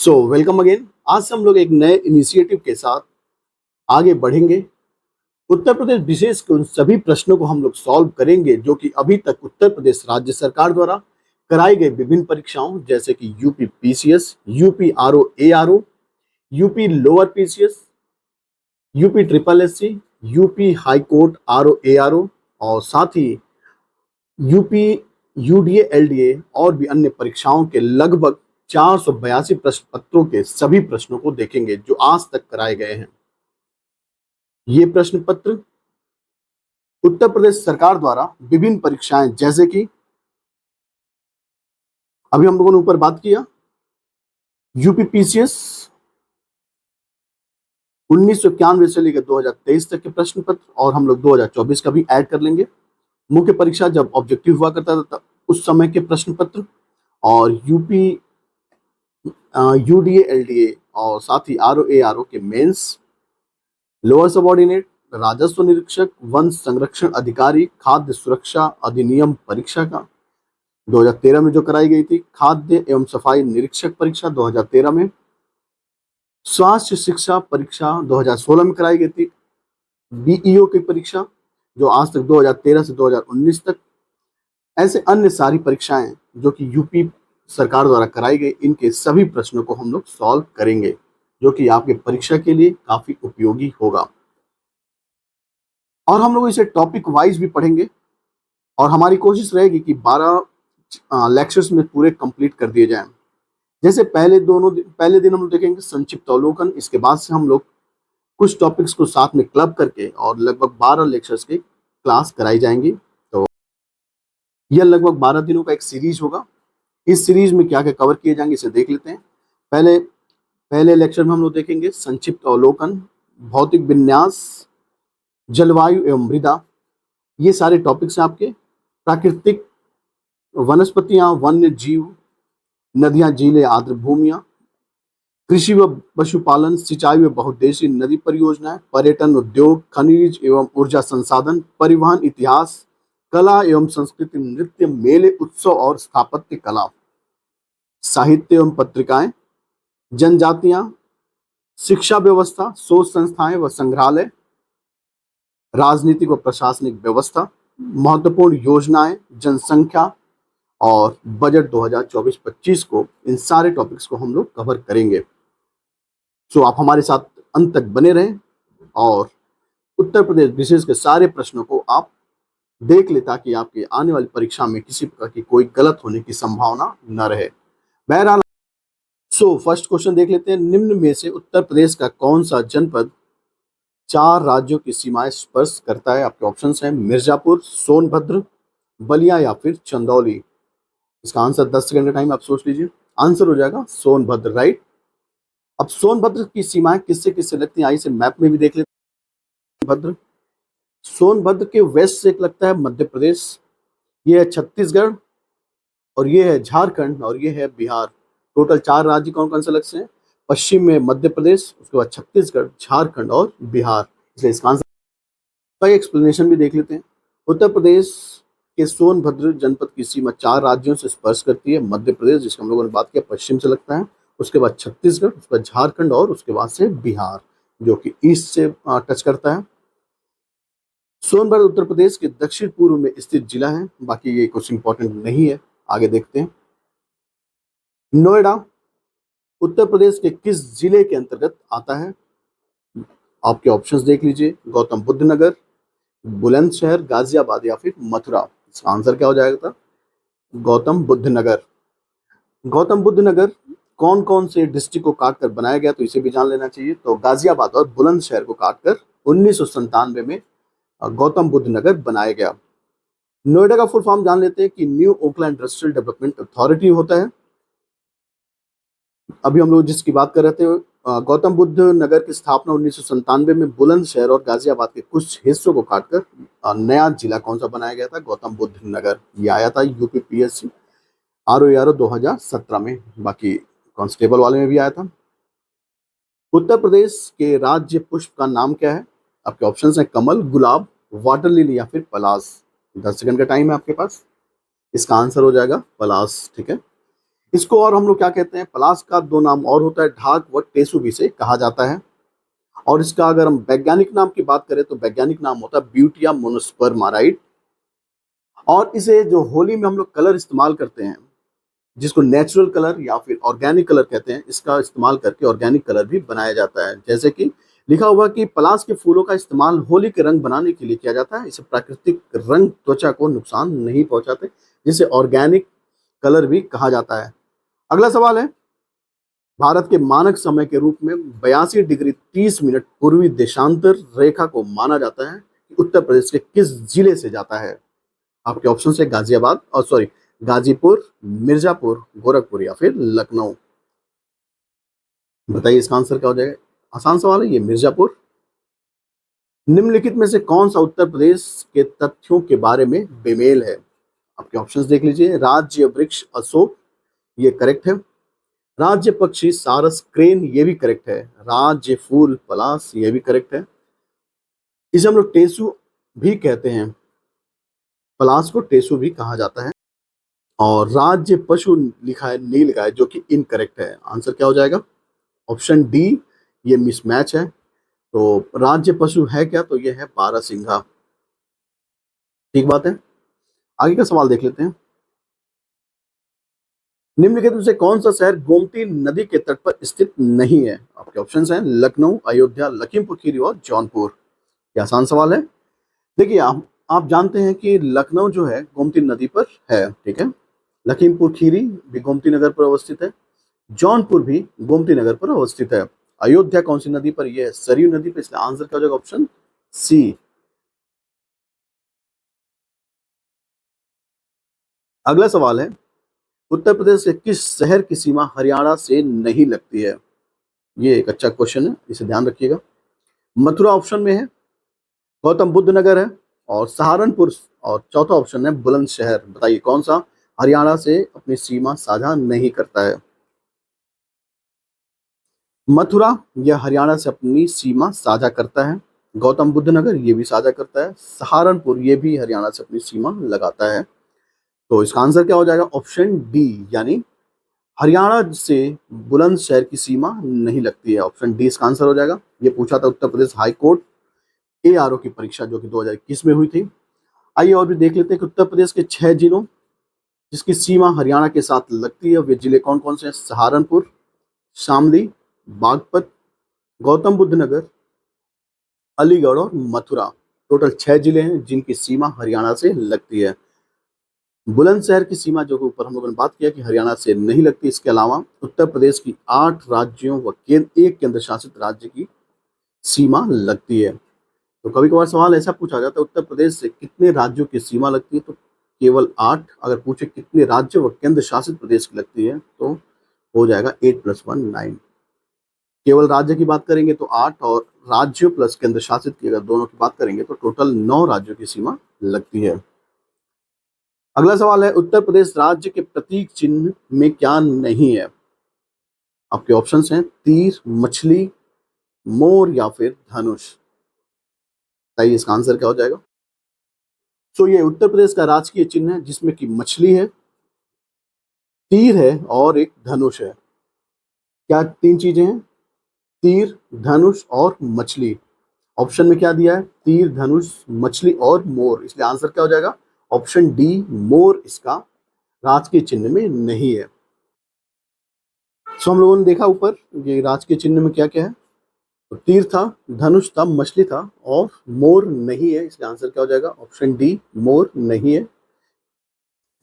So welcome again. आज से हम लोग एक नए इनिशिएटिव के साथ आगे बढ़ेंगे। उत्तर प्रदेश विशेष के उन सभी प्रश्नों को हम लोग सॉल्व करेंगे जो कि अभी तक उत्तर प्रदेश राज्य सरकार द्वारा कराई गई विभिन्न परीक्षाओं जैसे कि UP PCS, UP RO ARO, UP lower PCS, UP triple SC, UP high court RO ARO और साथ ही यूपी यूडीए एलडीए और भी अन्य परीक्षाओं के लगभग 482 प्रश्न पत्रों के सभी प्रश्नों को देखेंगे जो आज तक कराए गए हैं। ये प्रश्न पत्र उत्तर प्रदेश सरकार द्वारा विभिन्न परीक्षाएं जैसे कि अभी हम लोगों ने ऊपर बात किया यूपी पीसीएस 1991 से लेकर 2023 तक के प्रश्न पत्र और हम लोग 2024 का भी ऐड कर लेंगे। मुख्य परीक्षा जब ऑब्जेक्टिव हुआ करता था उस समय के प्रश्न पत्र और यूपी यूडीए एलडीए और साथ ही आरओ एआरओ के मेंस, लोअर सबऑर्डिनेट, राजस्व निरीक्षक, वन संरक्षण अधिकारी, खाद्य सुरक्षा अधिनियम परीक्षा का 2013 में जो कराई गई थी, खाद्य एवं सफाई निरीक्षक परीक्षा 2013 में, स्वास्थ्य शिक्षा परीक्षा 2016 में कराई गई थी, बीईओ की परीक्षा जो आज तक 2013 से 2019 तक, ऐसे अन्य सारी परीक्षाएं जो कि यूपी सरकार द्वारा कराई गई, इनके सभी प्रश्नों को हम लोग सॉल्व करेंगे जो कि आपके परीक्षा के लिए काफी उपयोगी होगा। और हम लोग इसे टॉपिक वाइज भी पढ़ेंगे और हमारी कोशिश रहेगी कि 12 लेक्चर्स में पूरे कंप्लीट कर दिए जाएं। जैसे पहले दिन हम लोग देखेंगे संक्षिप्त अवलोकन, इसके बाद से हम लोग कुछ टॉपिक्स को साथ में क्लब करके और लगभग 12 लेक्चर्स की क्लास कराई जाएंगी। तो यह लगभग 12 दिनों का एक सीरीज होगा। इस सीरीज में क्या क्या कवर किए जाएंगे इसे देख लेते हैं। पहले लेक्चर में हम लोग देखेंगे संक्षिप्त अवलोकन, भौतिक विन्यास, जलवायु एवं मृदा, ये सारे टॉपिक्स हैं आपके। प्राकृतिक वनस्पतियां, वन्य जीव, नदियां, झीलें, आर्द्र भूमियां, कृषि व पशुपालन, सिंचाई व बहुउद्देशीय नदी परियोजनाएं, पर्यटन, उद्योग, खनिज एवं ऊर्जा संसाधन, परिवहन, इतिहास, कला एवं संस्कृति, नृत्य, मेले, उत्सव और स्थापत्य कला, साहित्य एवं पत्रिकाएं, जनजातियां, शिक्षा व्यवस्था, शोध संस्थाएं व संग्रहालय, राजनीतिक व प्रशासनिक व्यवस्था, महत्वपूर्ण योजनाएं, जनसंख्या और बजट 2024-25 को, इन सारे टॉपिक्स को हम लोग कवर करेंगे। सो आप हमारे साथ अंत तक बने रहें और उत्तर प्रदेश विशेष के सारे प्रश्नों को आप देख ले ताकि आपकी आने वाली परीक्षा में किसी प्रकार की कोई गलत होने की संभावना न रहे। बहरहाल फर्स्ट क्वेश्चन देख लेते हैं। निम्न में से उत्तर प्रदेश का कौन सा जनपद 4 राज्यों की सीमाएं स्पर्श करता है? आपके ऑप्शंस हैं मिर्जापुर, सोनभद्र, बलिया या फिर चंदौली। इसका आंसर 10 सेकंड का टाइम आप सोच लीजिए। आंसर हो जाएगा सोनभद्र, राइट। अब सोनभद्र की सीमाएं किससे किससे लगती हैं, आइए इसे मैप में भी देख लेते हैं। भद्र सोनभद्र के वेस्ट से एक लगता है मध्य प्रदेश, ये है छत्तीसगढ़ और ये है झारखंड और ये है बिहार। टोटल 4 राज्य कौन कौन से लगते हैं? पश्चिम में मध्य प्रदेश, उसके बाद छत्तीसगढ़, झारखंड और बिहार। इसलिए इसका आंसर का एक्सप्लेनेशन भी देख लेते हैं। उत्तर प्रदेश के सोनभद्र जनपद की सीमा 4 राज्यों से स्पर्श करती है। मध्य प्रदेश जिसका हम लोगों ने बात किया पश्चिम से लगता है, उसके बाद छत्तीसगढ़, उसके बाद झारखंड और उसके बाद से बिहार जो कि ईस्ट से टच करता है। सोनभद्र उत्तर प्रदेश के दक्षिण पूर्व में स्थित जिला है। बाकी ये कुछ इंपॉर्टेंट नहीं है, आगे देखते हैं। नोएडा उत्तर प्रदेश के किस जिले के अंतर्गत आता है? आपके ऑप्शंस देख लीजिए, गौतम बुद्ध नगर, बुलंदशहर, गाजियाबाद या फिर मथुरा। इसका आंसर क्या हो जाएगा था? गौतम बुद्ध नगर। गौतम बुद्ध नगर कौन कौन से डिस्ट्रिक्ट को काटकर बनाया गया, तो इसे भी जान लेना चाहिए। तो गाजियाबाद और बुलंदशहर को काटकर 1997 में गौतम बुद्ध नगर बनाया गया। नोएडा का फुल फॉर्म जान लेते हैं कि new Oakland industrial development authority होता है। अभी हम लोग जिसकी बात कर रहे थे गौतम बुद्ध नगर की स्थापना 1997 में बुलंदशहर और गाजियाबाद के कुछ हिस्सों को काटकर नया जिला कौन सा बनाया गया था? गौतम बुद्ध नगर। ये आया था यूपी पीएससी आरओ 2017 में, बाकी कांस्टेबल वाले में भी आया था। उत्तर प्रदेश के राज्य पुष्प का नाम क्या है? आपके ऑप्शंस हैं कमल, गुलाब, वाटर लिली या फिर पलास। 10 सेकंड का टाइम है आपके पास। इसका आंसर हो जाएगा पलास, ठीक है। इसको और हम लोग क्या कहते हैं, पलाश का दो नाम और होता है, ढाक व टेसु भी से कहा जाता है। और इसका अगर हम वैज्ञानिक नाम की बात करें तो वैज्ञानिक नाम होता है ब्यूटिया मोनोस्पर्माराइट। और इसे जो होली में हम लोग कलर इस्तेमाल करते हैं, जिसको नेचुरल कलर या फिर ऑर्गेनिक कलर कहते हैं, इसका इस्तेमाल करके ऑर्गेनिक कलर भी बनाया जाता है। जैसे कि लिखा हुआ कि पलाश के फूलों का इस्तेमाल होली के रंग बनाने के लिए किया जाता है। इसे प्राकृतिक रंग त्वचा को नुकसान नहीं पहुंचाते, जिसे ऑर्गेनिक कलर भी कहा जाता है। अगला सवाल है, भारत के मानक समय के रूप में 82 डिग्री 30 मिनट पूर्वी देशांतर रेखा को माना जाता है कि उत्तर प्रदेश के किस जिले से जाता है। आपके ऑप्शन है गाजियाबाद और सॉरी गाजीपुर, मिर्जापुर, गोरखपुर या फिर लखनऊ। बताइए इसका आंसर क्या हो जाएगा। आसान सवाल है ये, मिर्जापुर। निम्नलिखित में से कौन सा उत्तर प्रदेश के तथ्यों के बारे में बेमेल है। आपके ऑप्शंस देख लीजिए। राज्य वृक्ष अशोक, ये करेक्ट है। राज्य पक्षी सारस क्रेन, ये भी करेक्ट है। राज्य फूल पलाश, ये भी करेक्ट है। इसे हम लोग टेसु भी कहते हैं, पलाश को टेसु भी कहा जाता है। और राज्य पशु लिखा है नीलगाय, जो कि इनकरेक्ट है। आंसर क्या हो जाएगा, ऑप्शन डी, ये मिसमैच है। तो राज्य पशु है क्या, तो ये है बारहसिंघा। ठीक बात है। आगे का सवाल देख लेते हैं। निम्नलिखित में से कौन सा शहर गोमती नदी के तट पर स्थित नहीं है। आपके ऑप्शंस हैं लखनऊ, अयोध्या, लखीमपुर खीरी और जौनपुर। ये आसान सवाल है। देखिए आप जानते हैं कि लखनऊ जो है गोमती नदी पर है, ठीक है। लखीमपुर खीरी भी गोमती नगर पर अवस्थित है। जौनपुर भी गोमती नगर पर अवस्थित है। अयोध्या कौन सी नदी पर, यह है सरयू नदी पर। इसलिए आंसर क्या हो जाएगा, ऑप्शन सी। अगला सवाल है, उत्तर प्रदेश के किस शहर की सीमा हरियाणा से नहीं लगती है। ये एक अच्छा क्वेश्चन है, इसे ध्यान रखिएगा। मथुरा ऑप्शन में है, गौतम बुद्ध नगर है और सहारनपुर, और चौथा ऑप्शन है बुलंदशहर। बताइए कौन सा हरियाणा से अपनी सीमा साझा नहीं करता है। मथुरा यह हरियाणा से अपनी सीमा साझा करता है। गौतम बुद्ध नगर ये भी साझा करता है। सहारनपुर ये भी हरियाणा से अपनी सीमा लगाता है। तो इसका आंसर क्या हो जाएगा, ऑप्शन डी, यानी हरियाणा से बुलंदशहर की सीमा नहीं लगती है। ऑप्शन डी इसका आंसर हो जाएगा। ये पूछा था Uttar Pradesh high court ARO की परीक्षा, जो कि 2021 में हुई थी। आइए और भी देख लेते हैं कि उत्तर प्रदेश के 6 जिलों जिसकी सीमा हरियाणा के साथ लगती है, वे जिले कौन कौन से हैं। सहारनपुर, शामली, बागपत, गौतम बुद्ध नगर, अलीगढ़ और मथुरा। टोटल 6 जिले हैं जिनकी सीमा हरियाणा से लगती है। बुलंदशहर की सीमा जो कि ऊपर हम लोगों ने बात किया कि हरियाणा से नहीं लगती। इसके अलावा उत्तर प्रदेश की 8 राज्यों व एक केंद्र शासित राज्य की सीमा लगती है। तो कभी कभार सवाल ऐसा पूछा जाता है, उत्तर प्रदेश से कितने राज्यों की सीमा लगती है, तो केवल 8। अगर पूछे कितने राज्य व केंद्र शासित प्रदेश की लगती है, तो हो जाएगा 8 + 1 9। केवल राज्य की बात करेंगे तो 8, और राज्यों प्लस केंद्र शासित की अगर दोनों की बात करेंगे तो टोटल 9 राज्यों की सीमा लगती है। अगला सवाल है, उत्तर प्रदेश राज्य के प्रतीक चिन्ह में क्या नहीं है। आपके ऑप्शंस हैं तीर, मछली, मोर या फिर धनुष। बताइए इसका आंसर क्या हो जाएगा। तो ये उत्तर प्रदेश का राजकीय चिन्ह है, जिसमें कि मछली है, तीर है और एक धनुष है। क्या 3 चीजें हैं, तीर, धनुष और मछली। ऑप्शन में क्या दिया है, तीर, धनुष, मछली और मोर। इसलिए आंसर क्या हो जाएगा, ऑप्शन डी, मोर इसका राजकीय चिन्ह में नहीं है। सो हम लोगों ने देखा ऊपर ये राजकीय चिन्ह में क्या क्या है, तो तीर था, धनुष था, मछली था और मोर नहीं है। इसलिए आंसर क्या हो जाएगा, ऑप्शन डी, मोर नहीं है।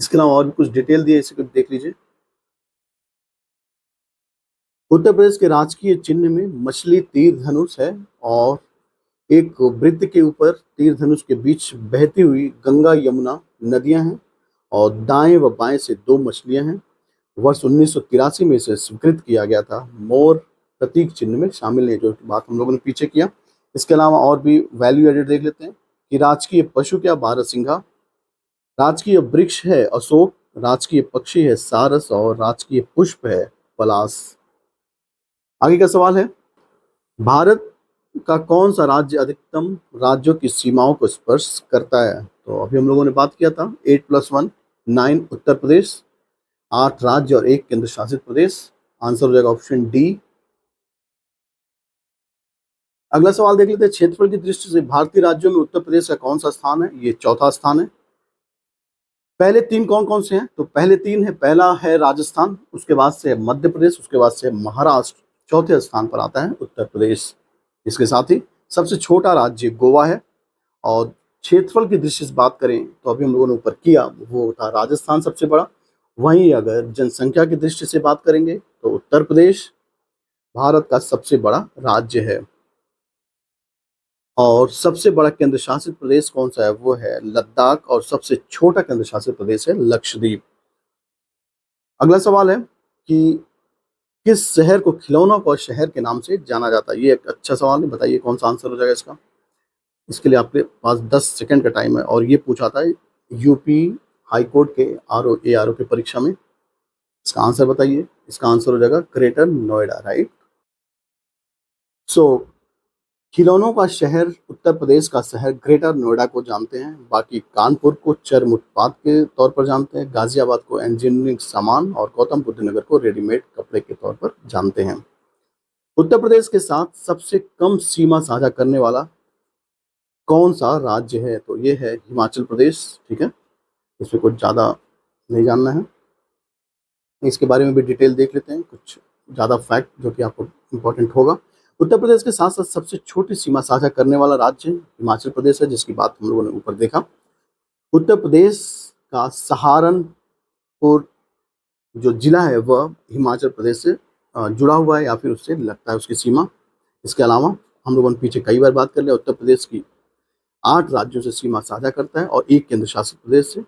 इसके अलावा और भी कुछ डिटेल दिए, इसे कुछ देख लीजिए। उत्तर प्रदेश के राजकीय चिन्ह में मछली, तीर, धनुष है और एक वृत्त के ऊपर तीर धनुष के बीच बहती हुई गंगा यमुना नदियां हैं और दाएं व बाएं से 2 मछलियां हैं। वर्ष 1983 में इसे स्वीकृत किया गया था। मोर प्रतीक चिन्ह में शामिल है, जो बात हम लोगों ने पीछे किया। इसके अलावा और भी वैल्यू एडेड देख लेते हैं कि राजकीय पशु क्या, बारहसिंघा। राजकीय वृक्ष है अशोक। राजकीय पक्षी है सारस और राजकीय पुष्प है पलाश। आगे का सवाल है, भारत का कौन सा राज्य अधिकतम राज्यों की सीमाओं को स्पर्श करता है। तो अभी हम लोगों ने बात किया था 8 + 1 9 उत्तर प्रदेश। 8 राज्य और 1 केंद्र शासित प्रदेश। आंसर हो जाएगा ऑप्शन डी। अगला सवाल देख लेते हैं, क्षेत्रफल की दृष्टि से भारतीय राज्यों में उत्तर प्रदेश का कौन सा स्थान है? ये चौथा स्थान है। पहले 3 कौन कौन से हैं? तो पहले 3 है, पहला है राजस्थान, उसके बाद से है मध्य प्रदेश, उसके बाद से है महाराष्ट्र, चौथे स्थान पर आता है उत्तर प्रदेश। इसके साथ ही सबसे छोटा राज्य गोवा है। और क्षेत्रफल की दृष्टि से बात करें तो अभी हम लोगों ने ऊपर किया, वो था राजस्थान सबसे बड़ा। वहीं अगर जनसंख्या की दृष्टि से बात करेंगे तो उत्तर प्रदेश भारत का सबसे बड़ा राज्य है। और सबसे बड़ा केंद्र शासित प्रदेश कौन सा है? वो है लद्दाख। और सबसे छोटा केंद्र शासित प्रदेश है लक्षद्वीप। अगला सवाल है कि किस शहर को खिलौनों का शहर के नाम से जाना जाता है? ये एक अच्छा सवाल है, बताइए कौन सा आंसर हो जाएगा इसका। इसके लिए आपके पास 10 सेकंड का टाइम है और ये पूछा था यूपी हाई कोर्ट के आरओ की परीक्षा में। इसका आंसर बताइए। इसका आंसर हो जाएगा ग्रेटर नोएडा, राइट। सो खिलौनों का शहर उत्तर प्रदेश का शहर ग्रेटर नोएडा को जानते हैं। बाकी कानपुर को चर्म उत्पाद के तौर पर जानते हैं, गाजियाबाद को इंजीनियरिंग सामान और गौतम बुद्ध नगर को रेडीमेड कपड़े के तौर पर जानते हैं। उत्तर प्रदेश के साथ सबसे कम सीमा साझा करने वाला कौन सा राज्य है? तो ये है हिमाचल प्रदेश। ठीक है, इसमें कुछ ज़्यादा नहीं जानना है, इसके बारे में भी डिटेल देख लेते हैं, कुछ ज़्यादा फैक्ट जो कि आपको इम्पोर्टेंट होगा। उत्तर प्रदेश के साथ साथ सबसे छोटी सीमा साझा करने वाला राज्य हिमाचल प्रदेश है, जिसकी बात हम लोगों ने ऊपर देखा। उत्तर प्रदेश का सहारनपुर जो जिला है वह हिमाचल प्रदेश से जुड़ा हुआ है या फिर उससे लगता है उसकी सीमा। इसके अलावा हम लोगों ने पीछे कई बार बात कर लिया, उत्तर प्रदेश की 8 राज्यों से सीमा साझा करता है और 1 केंद्र शासित प्रदेश से,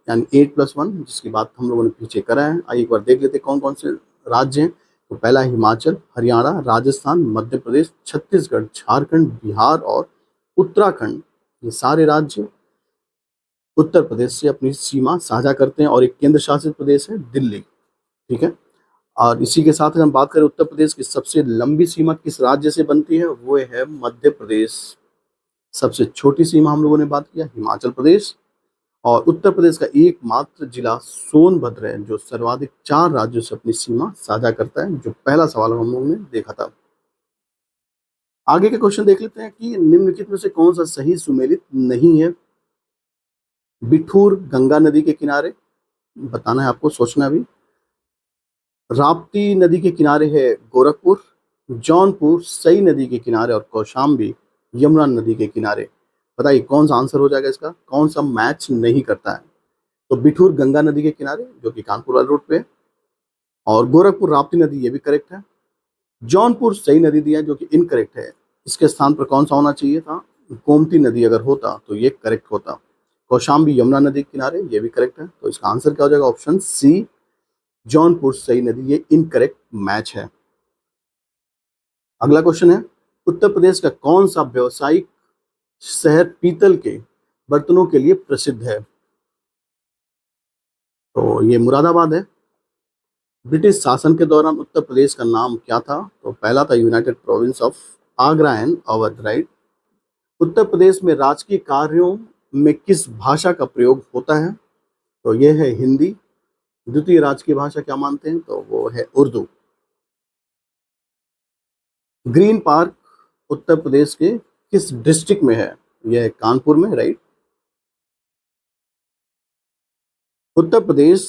यानी 8+1, जिसकी बात हम लोगों ने पीछे करा है। आइए एक बार देख लेते हैं कौन कौन से राज्य हैं। तो पहला है हिमाचल, हरियाणा, राजस्थान, मध्य प्रदेश, छत्तीसगढ़, झारखंड, बिहार और उत्तराखंड। ये सारे राज्य उत्तर प्रदेश से अपनी सीमा साझा करते हैं और एक केंद्र शासित प्रदेश है दिल्ली। ठीक है, और इसी के साथ अगर हम बात करें उत्तर प्रदेश की सबसे लंबी सीमा किस राज्य से बनती है, वो है मध्य प्रदेश। सबसे छोटी सीमा हम लोगों ने बात किया हिमाचल प्रदेश। और उत्तर प्रदेश का एकमात्र जिला सोनभद्र है जो सर्वाधिक 4 राज्यों से अपनी सीमा साझा करता है, जो पहला सवाल हम लोगों ने देखा था। आगे के क्वेश्चन देख लेते हैं कि निम्नलिखित में से कौन सा सही सुमेलित नहीं है। बिठूर गंगा नदी के किनारे, बताना है आपको, सोचना है अभी। राप्ती नदी के किनारे है गोरखपुर। जौनपुर सई नदी के किनारे और कौशाम्बी यमुना नदी के किनारे। बताइए कौन सा आंसर हो जाएगा इसका, कौन सा मैच नहीं करता है? तो बिठूर गंगा नदी के किनारे जो कि कानपुर वाले रोड पे है, और गोरखपुर राप्ती नदी ये भी करेक्ट है। जौनपुर सही नदी दिया जो कि इनकरेक्ट है। इसके स्थान पर कौन सा होना चाहिए था? गोमती नदी अगर होता तो ये करेक्ट होता। कौशाम्बी यमुना नदी के किनारे ये भी करेक्ट है। तो इसका आंसर क्या हो जाएगा? ऑप्शन सी, जौनपुर सही नदी, ये इनकरेक्ट मैच है। अगला क्वेश्चन है, उत्तर प्रदेश का कौन सा व्यवसायिक शहर पीतल के बर्तनों के लिए प्रसिद्ध है? तो ये मुरादाबाद है। ब्रिटिश शासन के दौरान उत्तर प्रदेश का नाम क्या था? तो पहला था United province of Agra and Awadh, right. Uttar Pradesh में राजकीय कार्यों में किस भाषा का प्रयोग होता है? तो यह है हिंदी। द्वितीय राजकीय भाषा क्या मानते हैं? तो वो है उर्दू। ग्रीन पार्क उत्तर प्रदेश के किस डिस्ट्रिक्ट में है? यह है कानपुर में, राइट। उत्तर प्रदेश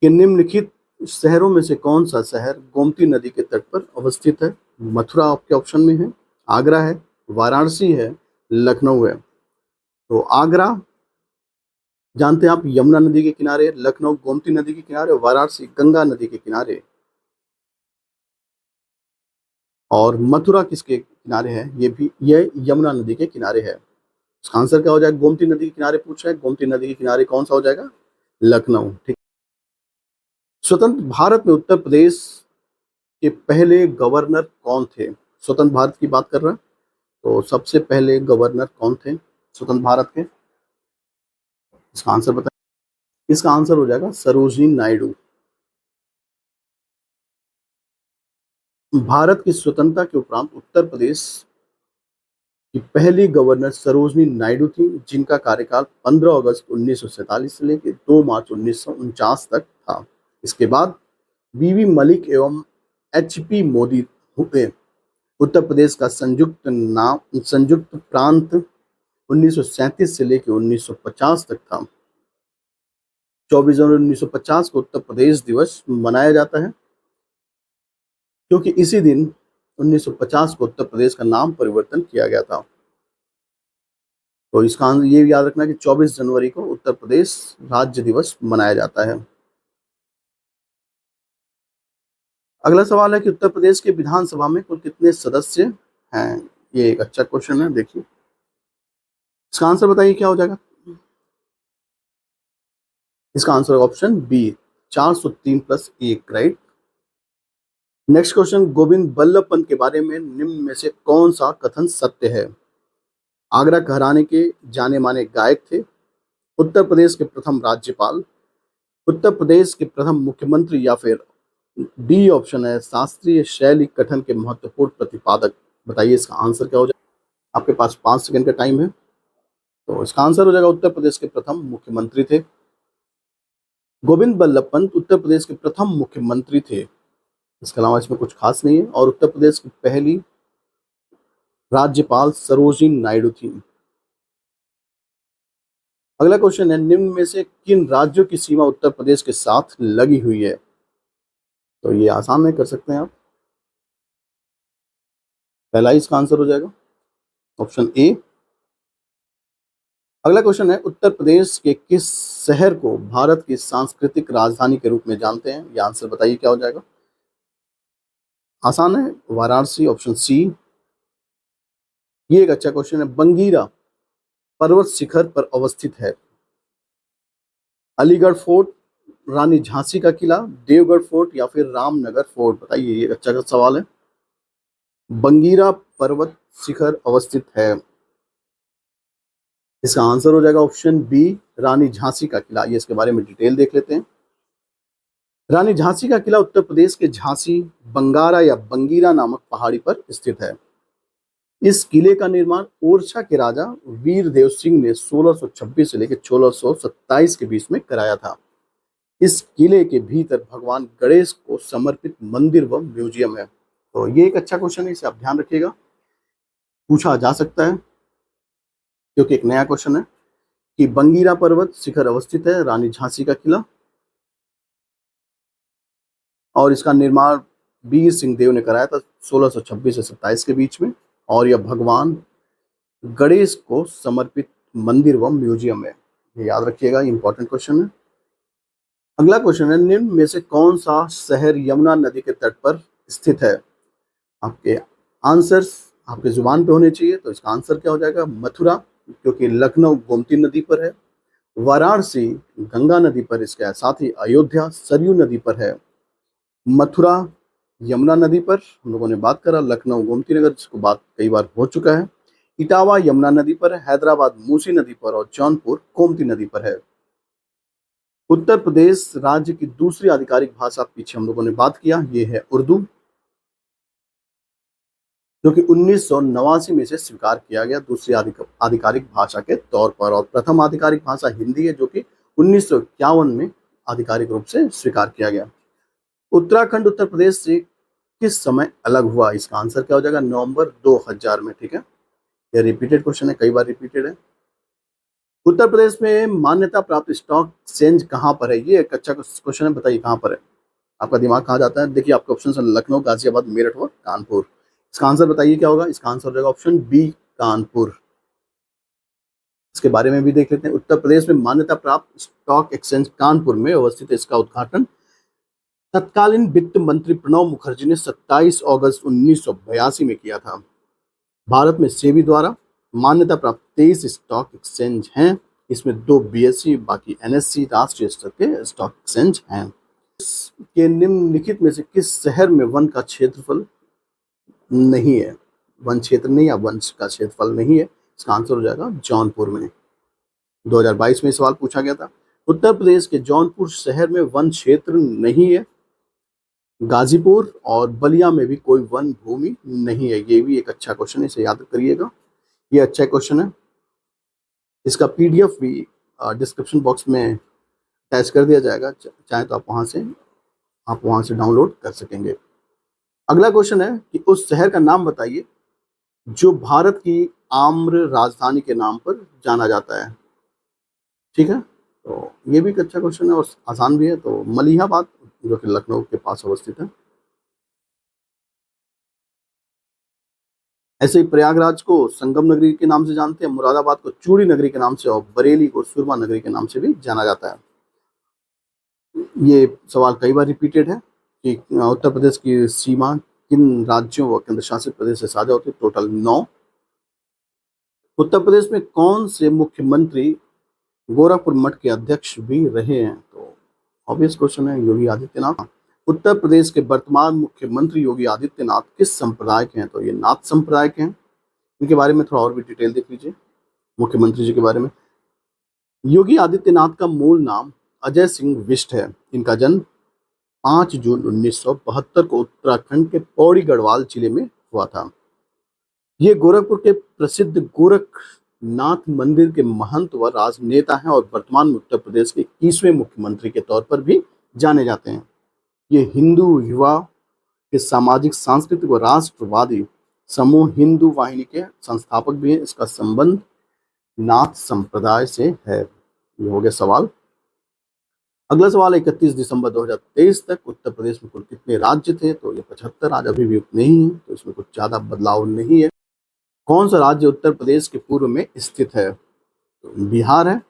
के निम्नलिखित शहरों में से कौन सा शहर गोमती नदी के तट पर अवस्थित है? मथुरा आपके ऑप्शन में है, आगरा है, वाराणसी है, लखनऊ है। तो आगरा जानते हैं आप यमुना नदी के किनारे, लखनऊ गोमती नदी के किनारे, वाराणसी गंगा नदी के किनारे। और मथुरा किसके किनारे है? ये भी ये यमुना नदी के किनारे है। इसका आंसर क्या हो जाएगा? गोमती नदी के किनारे पूछ रहे हैं, गोमती नदी के किनारे कौन सा हो जाएगा? लखनऊ। ठीक। स्वतंत्र भारत में उत्तर प्रदेश के पहले गवर्नर कौन थे? स्वतंत्र भारत की बात कर रहे हैं, तो सबसे पहले गवर्नर कौन थे स्वतंत्र भारत के? इसका आंसर बताइए। इसका आंसर हो जाएगा सरोजिनी नायडू। भारत की स्वतंत्रता के उपरांत उत्तर प्रदेश कि पहली गवर्नर सरोजनी नायडू थी, जिनका कार्यकाल 15 अगस्त 1947 से लेकर 2 मार्च 1949 तक था। इसके बाद बीवी मलिक एवं एचपी मोदी हुए। उत्तर प्रदेश का संयुक्त प्रांत 1937 से लेकर 1950 तक था। 24 जनवरी 1950 को उत्तर प्रदेश दिवस मनाया जाता है, क्योंकि इसी दिन 1950 को उत्तर प्रदेश का नाम परिवर्तन किया गया था। तो इसका ये याद रखना कि 24 जनवरी को उत्तर प्रदेश राज्य दिवस मनाया जाता है। अगला सवाल है कि उत्तर प्रदेश के विधानसभा में कुल कितने सदस्य हैं। ये एक अच्छा क्वेश्चन है, देखिए इसका आंसर बताइए क्या हो जाएगा। इसका answer option B 403 + 1, right. Next question, Govind Ballabh Pant के बारे में निम्न में से कौन सा कथन सत्य है। आगरा घराने के जाने माने गायक थे, उत्तर प्रदेश के प्रथम राज्यपाल, उत्तर प्रदेश के प्रथम मुख्यमंत्री, या फिर डी ऑप्शन है शास्त्रीय शैली कथन के महत्वपूर्ण प्रतिपादक। बताइए इसका आंसर क्या हो जाएगा। आपके पास 5 सेकंड का टाइम है। तो इसका आंसर हो जाएगा उत्तर प्रदेश के प्रथम मुख्यमंत्री थे। गोविंद बल्लभ पंत उत्तर प्रदेश के प्रथम मुख्यमंत्री थे। इसके अलावा इसमें कुछ खास नहीं है। और उत्तर प्रदेश की पहली राज्यपाल सरोजिनी नायडू थी। अगला क्वेश्चन है, निम्न में से किन राज्यों की सीमा उत्तर प्रदेश के साथ लगी हुई है। तो ये आसान में कर सकते हैं आप। पहला इसका आंसर हो जाएगा ऑप्शन ए। अगला क्वेश्चन है, उत्तर प्रदेश के किस शहर को भारत की सांस्कृतिक राजधानी के रूप में जानते हैं। ये आंसर बताइए क्या हो जाएगा। आसान है, वाराणसी, ऑप्शन सी। ये एक अच्छा क्वेश्चन है। बंगीरा पर्वत शिखर पर अवस्थित है। अलीगढ़ फोर्ट, रानी झांसी का किला, देवगढ़ फोर्ट, या फिर रामनगर फोर्ट। बताइए, ये अच्छा सवाल है। बंगीरा पर्वत शिखर अवस्थित है। इसका आंसर हो जाएगा ऑप्शन बी रानी झांसी का किला। ये इसके बारे में डिटेल देख लेते हैं। रानी झांसी का किला उत्तर प्रदेश के झांसी, बंगारा या बंगीरा नामक पहाड़ी पर स्थित है। इस किले का निर्माण ओरछा के राजा वीरदेव सिंह ने 1626 से लेकर 1627 के बीच में कराया था। इस किले के भीतर भगवान गणेश को समर्पित मंदिर व म्यूजियम है। तो ये एक अच्छा क्वेश्चन है, इसे आप ध्यान रखिएगा, पूछा जा सकता है क्योंकि एक नया क्वेश्चन है कि बंगीरा पर्वत शिखर अवस्थित है रानी झांसी का किला, और इसका निर्माण वीर सिंह देव ने कराया था 1626 से 27 के बीच में, और यह भगवान गणेश को समर्पित मंदिर व म्यूजियम है। ये याद रखिएगा, इंपॉर्टेंट क्वेश्चन है। अगला क्वेश्चन है, निम्न में से कौन सा शहर यमुना नदी के तट पर स्थित है। आपके आंसर्स आपके जुबान पे होने चाहिए। तो इसका आंसर क्या हो जाएगा। मथुरा, क्योंकि लखनऊ गोमती नदी पर है, वाराणसी गंगा नदी पर, इसके साथ ही अयोध्या सरयू नदी पर है, मथुरा यमुना नदी पर हम लोगों ने बात करा, लखनऊ गोमती नगर जिसको बात कई बार हो चुका है, इटावा यमुना नदी पर है, हैदराबाद मूसी नदी पर, और जौनपुर गोमती नदी पर है। उत्तर प्रदेश राज्य की दूसरी आधिकारिक भाषा पीछे हम लोगों ने बात किया, ये है उर्दू, जो कि 1989 में से स्वीकार किया गया दूसरी आधिकारिक भाषा के तौर पर, और प्रथम आधिकारिक भाषा हिंदी है जो कि 1951 में आधिकारिक रूप से स्वीकार किया गया। उत्तराखंड उत्तर प्रदेश से किस समय अलग हुआ। इसका आंसर क्या हो जाएगा। नवंबर 2000 में। ठीक है, यह रिपीटेड क्वेश्चन है, कई बार रिपीटेड है। उत्तर प्रदेश में मान्यता प्राप्त स्टॉक एक्सचेंज कहाँ पर है। ये एक अच्छा क्वेश्चन है, बताइए कहाँ पर है। आपका दिमाग कहाँ जाता है। देखिए आपके ऑप्शन है लखनऊ, गाजियाबाद, मेरठ और कानपुर। इसका आंसर बताइए क्या होगा। इसका आंसर हो जाएगा ऑप्शन बी कानपुर। इसके बारे में भी देख लेते हैं। उत्तर प्रदेश में मान्यता प्राप्त स्टॉक एक्सचेंज कानपुर में अवस्थित है। इसका उद्घाटन तत्कालीन वित्त मंत्री प्रणब मुखर्जी ने 27 अगस्त 1982 में किया था। भारत में सेबी द्वारा मान्यता प्राप्त 23 स्टॉक एक्सचेंज हैं। इसमें 2 बीएसई, बाकी एनएससी राष्ट्रीय स्तर के स्टॉक एक्सचेंज हैं। के निम्नलिखित में से किस शहर में वन का क्षेत्रफल नहीं है। वन क्षेत्र नहीं या वन का क्षेत्रफल नहीं है। इसका आंसर हो जाएगा जौनपुर में। 2022 में सवाल पूछा गया था। उत्तर प्रदेश के जौनपुर शहर में वन क्षेत्र नहीं है। गाजीपुर और बलिया में भी कोई वन भूमि नहीं है। ये भी एक अच्छा क्वेश्चन है, इसे याद करिएगा। ये अच्छा क्वेश्चन है। इसका पीडीएफ भी डिस्क्रिप्शन बॉक्स में अटैच कर दिया जाएगा, चाहे तो आप वहां से डाउनलोड कर सकेंगे। अगला क्वेश्चन है कि उस शहर का नाम बताइए जो भारत की आम्र राजधानी के नाम पर जाना जाता है। ठीक है, तो ये भी एक अच्छा क्वेश्चन है और आसान भी है। तो मलिहाबाद, जो कि लखनऊ के पास अवस्थित है। ऐसे ही प्रयागराज को संगम नगरी के नाम से जानते हैं, मुरादाबाद को चूड़ी नगरी के नाम से और बरेली को सुरमा नगरी के नाम से भी जाना जाता है। ये सवाल कई बार रिपीटेड है कि उत्तर प्रदेश की सीमा किन राज्यों व केंद्र शासित प्रदेश से साझा होती है। टोटल 9। उत्तर प्रदेश में कौन से मुख्यमंत्री गोरखपुर मठ के अध्यक्ष भी रहे हैं? तो ऑब्वियस क्वेश्चन है, योगी आदित्यनाथ। उत्तर प्रदेश के वर्तमान मुख्यमंत्री योगी आदित्यनाथ किस संप्रदाय के हैं? तो ये नाथ संप्रदाय के हैं। इनके बारे में थोड़ा और भी डिटेल देख लीजिए मुख्यमंत्री जी के बारे में। योगी आदित्यनाथ का मूल नाम अजय सिंह विष्ट है। इनका जन्म 5 जून 1972 को उत्तराखंड के पौड़ी गढ़वाल जिले में हुआ था। ये गोरखपुर के प्रसिद्ध गोरखनाथ मंदिर के महंत व राजनेता हैं और वर्तमान में उत्तर प्रदेश के 21वें मुख्यमंत्री के तौर पर भी जाने जाते हैं। ये हिंदू युवा के सामाजिक, सांस्कृतिक व राष्ट्रवादी समूह हिंदू वाहिनी के संस्थापक भी हैं। इसका संबंध नाथ संप्रदाय से है। ये हो गया सवाल। अगला सवाल, 31 दिसंबर 2023 तक उत्तर प्रदेश में कुल कितने राज्य थे? तो ये 75। आज अभी भी उतने ही हैं, तो इसमें कुछ ज्यादा बदलाव नहीं है। कौन सा राज्य उत्तर प्रदेश के पूर्व में स्थित है? तो बिहार है।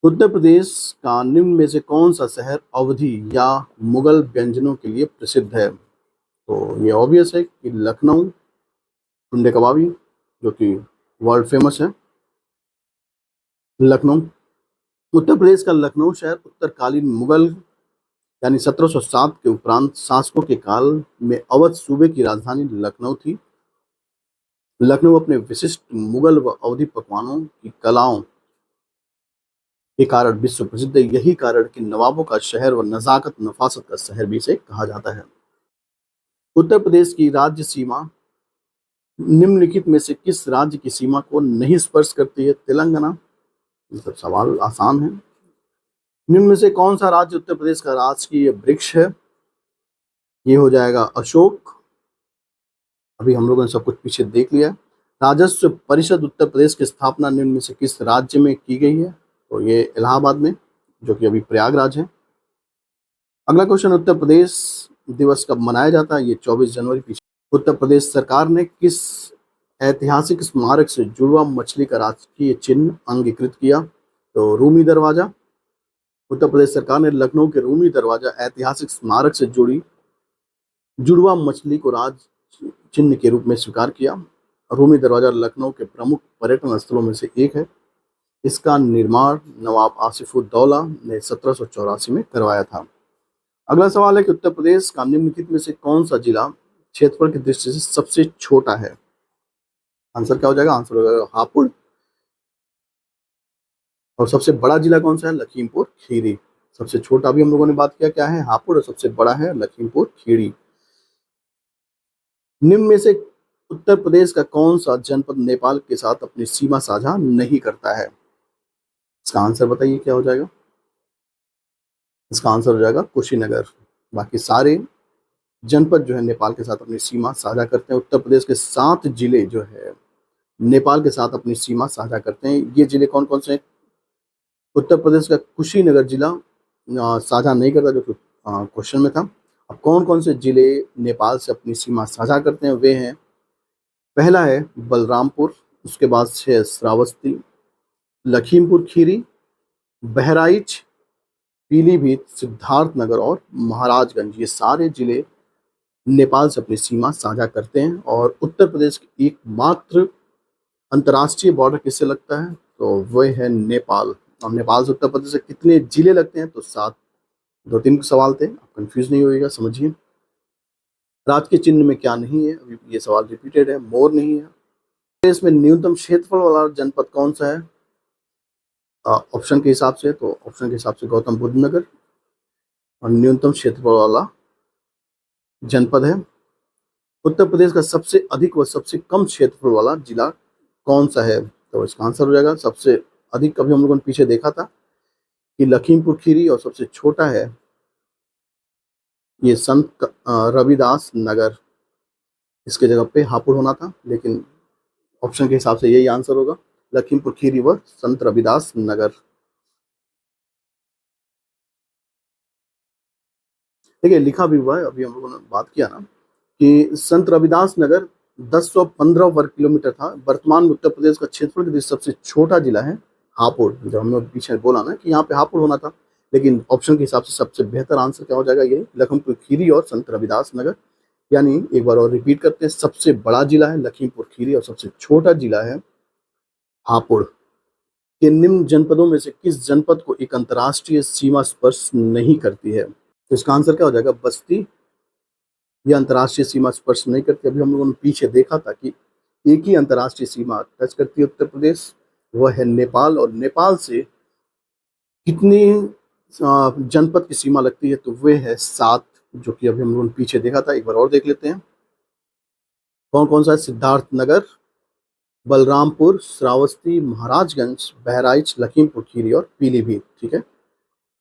उत्तर प्रदेश का निम्न में से कौन सा शहर अवधी या मुगल व्यंजनों के लिए प्रसिद्ध है? तो ये ऑब्वियस है कि लखनऊ, टुंडे कबाबी, जो कि वर्ल्ड फेमस है। लखनऊ, उत्तर प्रदेश का लखनऊ शहर उत्तरकालीन मुगल यानी 1707 के उपरांत शासकों के काल में अवध सूबे की राजधानी लखनऊ थी। लखनऊ अपने विशिष्ट मुगल व अवधी पकवानों की कलाओं के कारण विश्व प्रसिद्ध है। यही कारण कि नवाबों का शहर व नजाकत नफासत का शहर भी इसे कहा जाता है। उत्तर प्रदेश की राज्य सीमा निम्नलिखित में से किस राज्य की सीमा को नहीं स्पर्श करती है? तेलंगाना। मतलब सवाल आसान है। निम्न में से कौन सा राज्य उत्तर प्रदेश का राजकीय वृक्ष है? ये हो जाएगा अशोक। अभी हम लोगों ने सब कुछ पीछे देख लिया। राजस्व परिषद उत्तर प्रदेश की स्थापना निम्न में से किस राज्य में की गई है? तो ये इलाहाबाद में, जो कि अभी प्रयागराज है। अगला क्वेश्चन, उत्तर प्रदेश दिवस कब मनाया जाता है? ये 24 जनवरी। पीछे उत्तर प्रदेश सरकार ने किस ऐतिहासिक स्मारक से जुड़वा मछली का राजकीय चिन्ह अंगीकृत किया? तो रूमी दरवाजा। उत्तर प्रदेश सरकार ने लखनऊ के रूमी दरवाजा ऐतिहासिक स्मारक से जुड़ी जुड़वा मछली को राज चिन्ह के रूप में स्वीकार किया। रूमी दरवाजा लखनऊ के प्रमुख पर्यटन स्थलों में से एक है। इसका निर्माण नवाब आसिफुद्दौला ने 1784 में करवाया था। अगला सवाल है कि उत्तर प्रदेश का निम्नलिखित में से कौन सा जिला क्षेत्रफल की दृष्टि से सबसे छोटा है? आंसर क्या हो जाएगा? आंसर हो जाएगा हापुड़। और सबसे बड़ा जिला कौन सा है? लखीमपुर खीरी। सबसे छोटा भी हम लोगों ने बात किया, क्या है? हापुड़। और सबसे बड़ा है लखीमपुर खीरी। निम्न में से उत्तर प्रदेश का कौन सा जनपद नेपाल के साथ अपनी सीमा साझा नहीं करता है? इसका आंसर बताइए क्या हो जाएगा? इसका आंसर हो जाएगा कुशीनगर। बाकी सारे जनपद जो है नेपाल के साथ अपनी सीमा साझा करते हैं। उत्तर प्रदेश के 7 जिले जो है नेपाल के साथ अपनी सीमा साझा करते हैं। ये जिले कौन कौन से हैं? उत्तर प्रदेश का कुशीनगर जिला साझा नहीं करता, जो कि क्वेश्चन में था। अब कौन कौन से जिले नेपाल से अपनी सीमा साझा करते हैं? वे हैं, पहला है बलरामपुर, उसके बाद है श्रावस्ती, लखीमपुर खीरी, बहराइच, पीलीभीत, सिद्धार्थनगर और महाराजगंज। ये सारे जिले नेपाल से अपनी सीमा साझा करते हैं। और उत्तर प्रदेश की एकमात्र अंतर्राष्ट्रीय बॉर्डर किससे लगता है? तो वह है नेपाल। और नेपाल से उत्तर प्रदेश से कितने जिले लगते हैं? तो 7। 2-3 सवाल थे, आप कंफ्यूज नहीं होइएगा, समझिए। राज के चिन्ह में क्या नहीं है? अभी ये सवाल रिपीटेड है, मोर नहीं है। देश में न्यूनतम क्षेत्रफल वाला जनपद कौन सा है? ऑप्शन के हिसाब से, तो ऑप्शन के हिसाब से गौतम बुद्ध नगर और न्यूनतम क्षेत्रफल वाला जनपद है। उत्तर प्रदेश का सबसे अधिक व सबसे कम क्षेत्रफल वाला जिला कौन सा है? तो इसका आंसर हो जाएगा सबसे अधिक, कभी हम लोगों ने पीछे देखा था कि लखीमपुर खीरी, और सबसे छोटा है ये संत रविदास नगर। इसके जगह पे हापुड़ होना था, लेकिन ऑप्शन के हिसाब से यही आंसर होगा, लखीमपुर खीरी व संत रविदास नगर। देखिए लिखा भी हुआ है, अभी हम लोगों ने बात किया ना कि संत रविदास नगर 1015 वर्ग किलोमीटर था। वर्तमान में उत्तर प्रदेश का क्षेत्रफल के दृष्टि से सबसे छोटा जिला है हापुड़। जो हमने पीछे बोला ना कि यहाँ पे हापुड़ होना था, लेकिन ऑप्शन के हिसाब से सबसे बेहतर आंसर क्या हो जाएगा, ये लखीमपुर खीरी और संत रविदास नगर। यानी एक बार और रिपीट करते हैं, सबसे बड़ा जिला है लखीमपुर खीरी और सबसे छोटा जिला है हापुड़। के निम्न जनपदों में से किस जनपद को एक अंतर्राष्ट्रीय सीमा स्पर्श नहीं करती है? तो इसका आंसर क्या हो जाएगा, बस्ती। यह अंतर्राष्ट्रीय सीमा स्पर्श नहीं करती। अभी हम लोगों ने पीछे देखा था कि एक ही अंतर्राष्ट्रीय सीमा टच करती है उत्तर प्रदेश, वह है नेपाल। और नेपाल से कितनी जनपद की सीमा लगती है, तो वे है 7, जो कि अभी हम लोगों ने पीछे देखा था। एक बार और देख लेते हैं कौन कौन सा है। सिद्धार्थनगर, बलरामपुर, श्रावस्ती, महाराजगंज, बहराइच, लखीमपुर खीरी और पीलीभीत। ठीक है,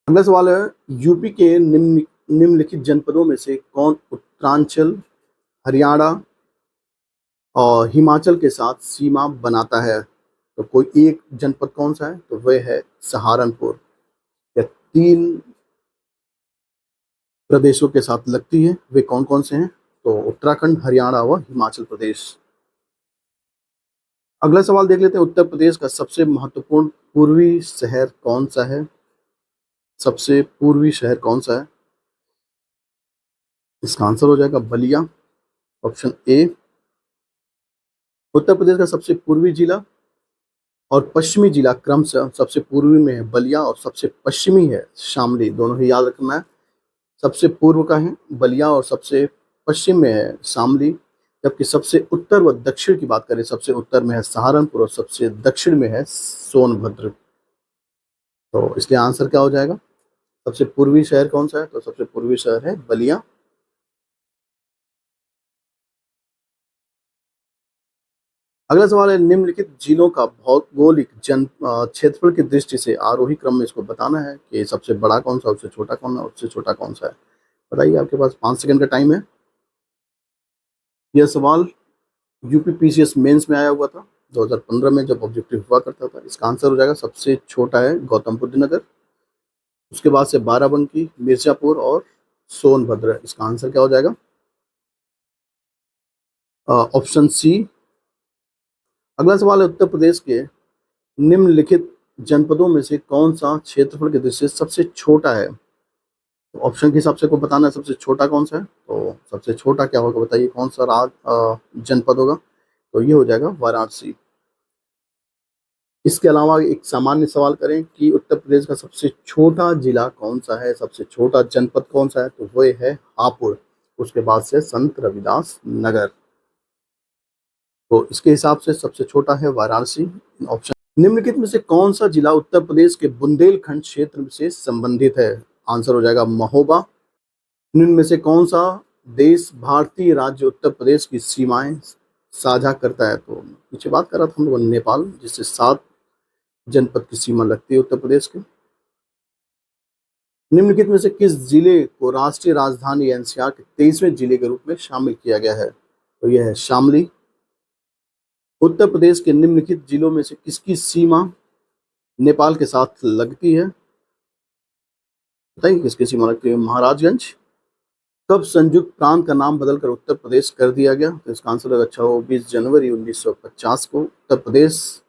अगला सवाल है, यूपी के निम्नलिखित जनपदों में से कौन उत्तरांचल, हरियाणा और हिमाचल के साथ सीमा बनाता है? तो कोई एक जनपद कौन सा है, तो वह है सहारनपुर। या 3 प्रदेशों के साथ लगती है, वे कौन कौन से हैं, तो उत्तराखंड, हरियाणा व हिमाचल प्रदेश। अगला सवाल देख लेते हैं, उत्तर प्रदेश का सबसे महत्वपूर्ण पूर्वी शहर कौन सा है? सबसे पूर्वी शहर कौन सा है? इसका आंसर हो जाएगा बलिया, ऑप्शन ए। उत्तर प्रदेश का सबसे पूर्वी जिला और पश्चिमी जिला क्रमशः सबसे पूर्वी में है बलिया और सबसे पश्चिमी है शामली। दोनों ही याद रखना है, सबसे पूर्व का है बलिया और सबसे पश्चिम में है शामली। जबकि सबसे उत्तर व दक्षिण की बात करें, सबसे उत्तर में है सहारनपुर और सबसे दक्षिण में है सोनभद्र। तो इसलिए आंसर क्या हो जाएगा, सबसे पूर्वी शहर कौन सा है, तो सबसे पूर्वी शहर है बलिया। अगला सवाल है, निम्नलिखित जिलों का भौगोलिक क्षेत्रफल की दृष्टि से आरोही क्रम में इसको बताना है कि सबसे बड़ा कौन सा, उससे छोटा कौन है, उससे छोटा कौन सा है। बताइए, आपके पास 5 सेकंड का टाइम है। यह सवाल यूपी पीसीएस मेंस में आया हुआ था 2015 में, जब ऑब्जेक्टिव हुआ करता था। इसका आंसर हो जाएगा, सबसे छोटा है गौतम बुद्ध नगर, उसके बाद से बाराबंकी, मिर्जापुर और सोनभद्र। इसका आंसर क्या हो जाएगा, ऑप्शन सी। अगला सवाल है, उत्तर प्रदेश के निम्नलिखित जनपदों में से कौन सा क्षेत्रफल की दृष्टि से सबसे छोटा है? तो ऑप्शन के हिसाब से को बताना है सबसे छोटा कौन सा है। तो सबसे छोटा क्या होगा, बताइए कौन सा जनपद होगा, तो ये हो जाएगा वाराणसी। इसके अलावा एक सामान्य सवाल करें कि उत्तर प्रदेश का सबसे छोटा जिला कौन सा है, सबसे छोटा जनपद कौन सा है, तो वह है हापुड़, उसके बाद से संत रविदास नगर। तो इसके हिसाब से सबसे छोटा है वाराणसी, ऑप्शन। निम्नलिखित में से कौन सा जिला उत्तर प्रदेश के बुंदेलखंड क्षेत्र से संबंधित है? आंसर हो जाएगा महोबा। निम्न में से कौन सा देश भारतीय राज्य उत्तर प्रदेश की सीमाएं साझा करता है? तो पीछे बात कर रहा था हम लोग नेपाल, जिससे 7 जनपद की सीमा लगती है उत्तर प्रदेश के। निम्नलिखित में से किस जिले को राष्ट्रीय राजधानी एनसीआर के 23वें जिले के रूप में शामिल किया गया है? तो यह है शामली। उत्तर प्रदेश के निम्नलिखित जिलों में से किसकी सीमा नेपाल के साथ लगती है? बताइए किसकी सीमा लगती है, महाराजगंज। कब संयुक्त प्रांत का नाम बदलकर उत्तर प्रदेश कर दिया गया? तो इसका आंसर होगा 26 जनवरी 1950 को। उत्तर प्रदेश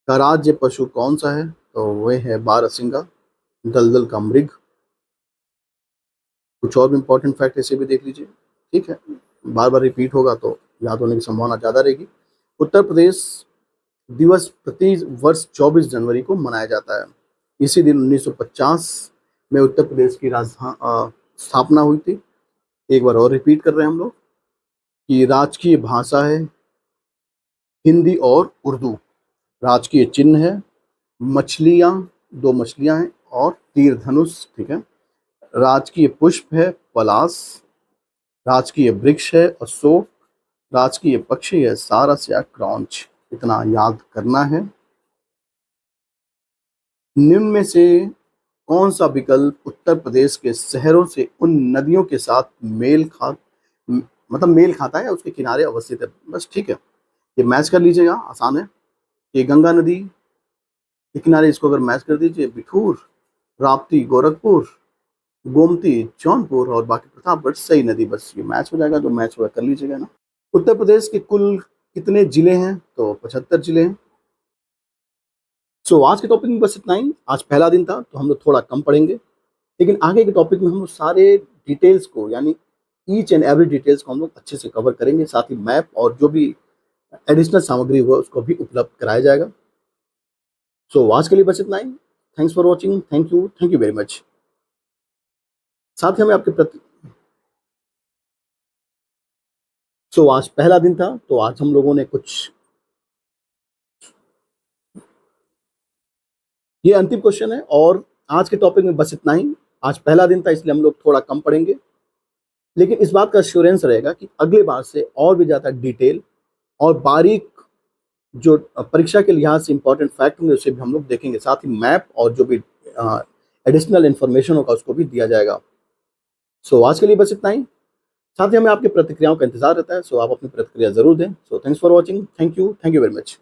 का राज्य पशु कौन सा है? तो वह है बारहसिंगा, दलदल का मृग। कुछ और भी इंपॉर्टेंट फैक्ट इसे भी देख लीजिए, ठीक है, बार बार रिपीट होगा तो याद होने की संभावना ज़्यादा रहेगी। उत्तर प्रदेश दिवस प्रति वर्ष 24 जनवरी को मनाया जाता है। इसी दिन 1950 में उत्तर प्रदेश की राजधानी स्थापना हुई थी। एक बार और रिपीट कर रहे हैं हम लोग कि राजकीय भाषा है हिंदी और उर्दू, राजकीय चिन्ह है मछलियाँ, 2 मछलियाँ हैं और तीर धनुष, ठीक है। राजकीय पुष्प है पलाश, राजकीय वृक्ष है अशोक, राजकीय पक्षी है सारस या क्रॉन्च। इतना याद करना है। निम्न में से कौन सा विकल्प उत्तर प्रदेश के शहरों से उन नदियों के साथ मेल खाता है या उसके किनारे अवस्थित है? बस ठीक है, ये मैच कर लीजिएगा, आसान है। ये गंगा नदी के किनारे, इसको अगर मैच कर दीजिए, बिठूर, राप्ती गोरखपुर, गोमती जौनपुर और बाकी प्रतापगढ़ सही नदी। बस ये मैच हो जाएगा, जो मैच हुआ कर लीजिएगा ना। उत्तर प्रदेश के कुल कितने जिले हैं? तो 75 जिले हैं। आज के टॉपिक में बस इतना ही। आज पहला दिन था तो हम लोग थोड़ा कम पढ़ेंगे, लेकिन आगे के टॉपिक में हम लोग सारे डिटेल्स को, यानी ईच एंड एवरी डिटेल्स को हम लोग अच्छे से कवर करेंगे। साथ ही मैप और जो भी एडिशनल सामग्री हुआ उसको भी उपलब्ध कराया जाएगा। आज के लिए बस इतना ही। Thanks for watching. Thank you very much. साथ ही हमें आपके प्रति आज पहला दिन था तो आज हम लोगों ने कुछ, ये अंतिम क्वेश्चन है और आज के टॉपिक में बस इतना ही। आज पहला दिन था इसलिए हम लोग थोड़ा कम पढ़ेंगे, लेकिन इस बात का एश्योरेंस रहेगा कि अगले बार से और भी ज़्यादा डिटेल और बारीक जो परीक्षा के लिहाज से इंपॉर्टेंट फैक्ट होंगे उसे भी हम लोग देखेंगे। साथ ही मैप और जो भी एडिशनल इन्फॉर्मेशन होगा उसको भी दिया जाएगा। आज के लिए बस इतना ही। साथ ही हमें आपकी प्रतिक्रियाओं का इंतजार रहता है, आप अपनी प्रतिक्रिया जरूर दें। Thanks for watching. Thank you very much.